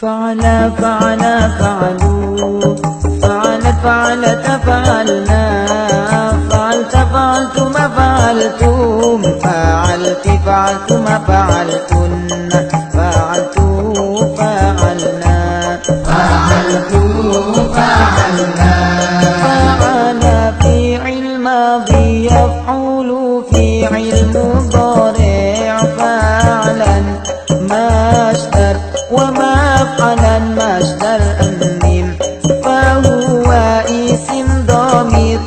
فعل فعل فعلوا فعلت فعلت فعلنا فعلت فعلتم فعلتم فعلت فعلتم فعلتن فعلتوا فعلنا فعلتوا فعلنا فعل فعل ماضي يفعل فعل مضارع فعلا مصدر ومفعلا مصدر أمم فهو اسم ضمير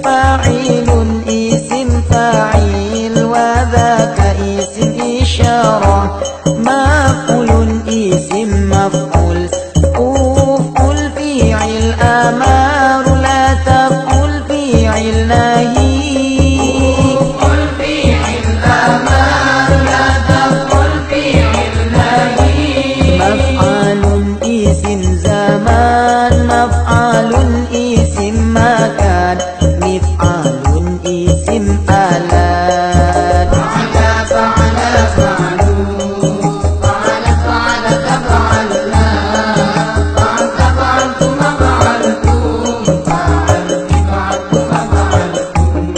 فاعل اسم فاعل وذاك اسم إشارة مفعول اسم مفعول أفعل فعل أمر لا تفعل فعل نهي أفعل فعل أمر لا تفعل فعل نهي مفعل اسم زمان مفعل اسم مكان مفعل اسم آلات فعل فعل فعلوا فعل فعلت فعلنا فعلت فعلتم فعلتم فعلت فعلتم فعلتن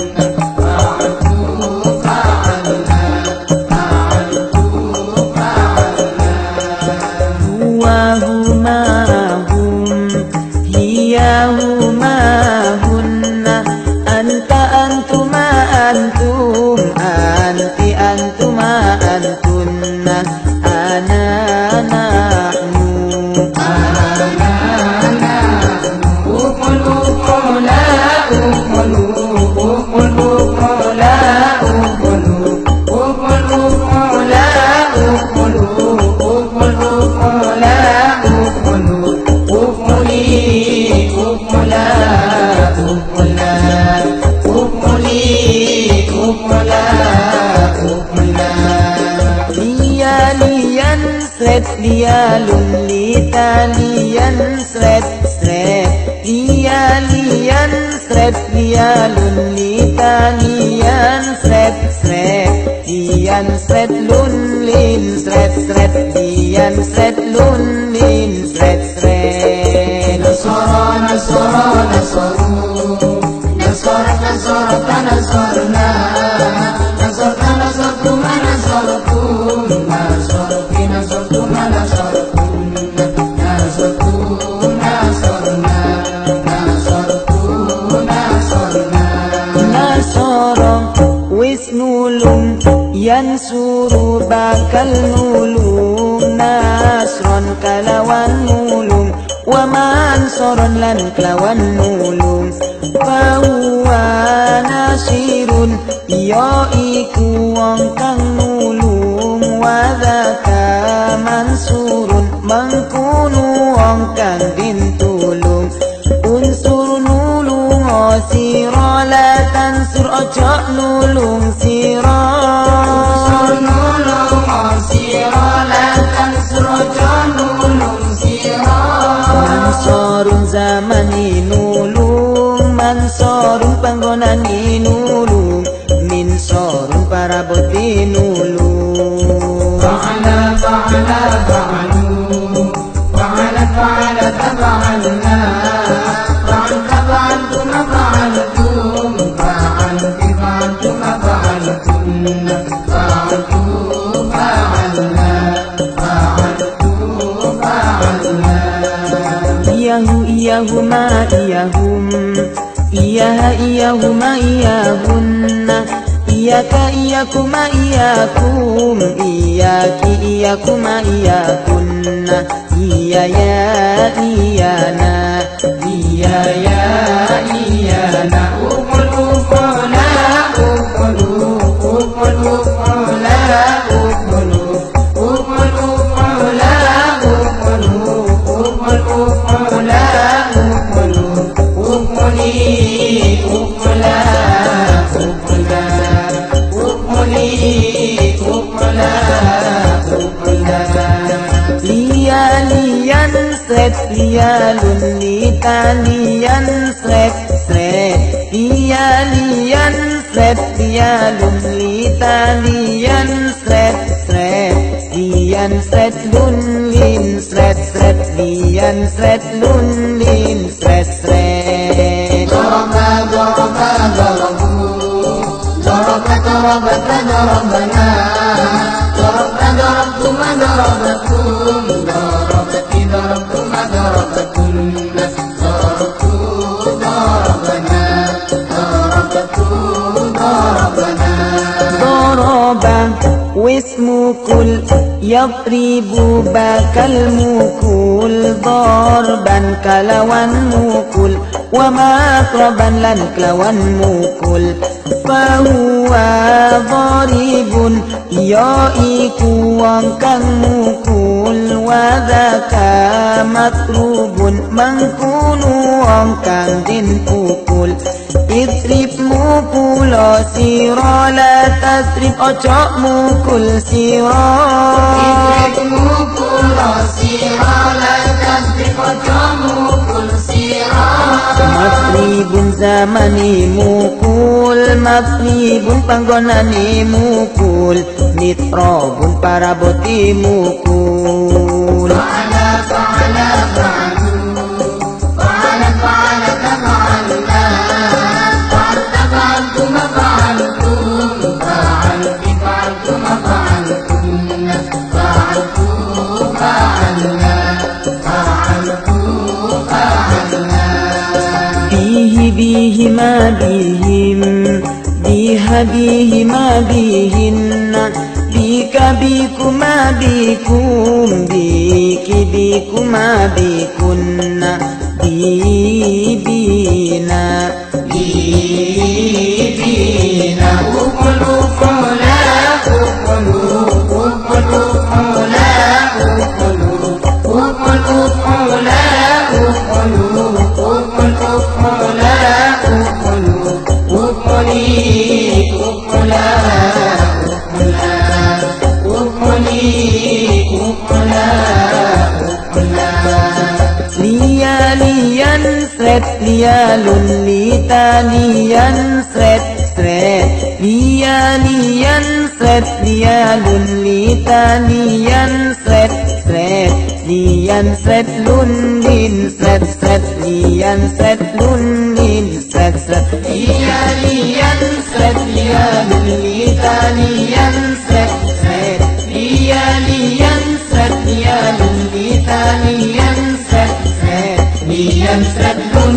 فعلتوا فعلنا فعلتوا فعلنا هو هما هم هي هما هن أنت أنتما أنتم أنت أنتما أنتن أنا نحن ليال لتاليا سرت سرت لياليا سرت ليال لتاليا سرت سرت ليان سرت لون لين سرت سرت ليان سرت لون لين سرت سرت نصر نصر نصروا نصرت نصرت نصرنا نصرت نصرتم نصرتم نصرت نصرتم نصرتم نصرتم نصرنا نصرتم نصرنا نصر واسنولم ينصر bakal nulung nasron kalawan nulung wa mansoron lan kelawan nulung fahuwa nasirun ya iku wong kang nulung wa dzaka mansurun mangkunu wong kang dintulung unsur nulung sira la tansur ojo nulung sira Mansorun zaman inulung Mansorun panggonan inulung Minsorun para boti nulung فعل فعل فعلوا فعل فعلت فعلنا فعلت فعلتم فعلتم فعلت فعلتم فعلتن فعلتوا فعلنا فعلتوا فعلنا Iyahu iyahuma iyahum Iyaha iyahuma iyahunna Iyaka iyakuma iyakum Iyaki iyakuma iyakunna Iyaya iyana Iyaya iyana Ukul ukula ukulu Ukul ukula ukulu Ukul ukula ukulu Ukul ukula ukulu Ukuli ukula ukula Ukuli ukula ukula Lian sret lialun litalian sret sret lian sret lialun litalian sret sret lian sret lun lin sret sret lian sret lun lin sret sret ضربنا ضربنا ضربوا ضربت ضربت ضربنا ضربنا ضربتما ضربتم ضربت ضربتما ضربتن ضربتوا ضربنا ضربتوا ضربنا ضرب واسم كل يضرب باك المكول ضربا كلوان مكول وما أقربا لن كلوان مكول فهو ضارب يائك وانكن مكول وذاك مطلوب منكون وانكن دين مكول اضرب مكول سيرا لا تضرب أجاء مكول سيرا اضرب مكول سيرا لا تضرب أجاء مكول سيرا Matribun zamani mukul Matribun panggonani mukul Mitrobun paraboti mukul فعلا فعلا فعلوا فعلا فعلا فعلنا فعلت فعلتم فعلتم فعلت فعلتم فعلتن فعلتوا فعلنا فعلتوا فعلنا به ما بهم به ما بهن بك بكما بكم بك بكما بكن بينا بينا أقلوا فلا أقلوا أقلوا فلا أقلوا أقلوا فلا أقلوا أقلوا فلا أقلوا أقلي أقلا أقلا أقلي أقلا أقلا lian sret lialun litanian sret sret lian sret lialun litanian sret sret lian sret lun lin sret sret lian sret lun lin sret sret lian sret lialun litanian sret sret lian sret lialun litanian sret sret lian sret lun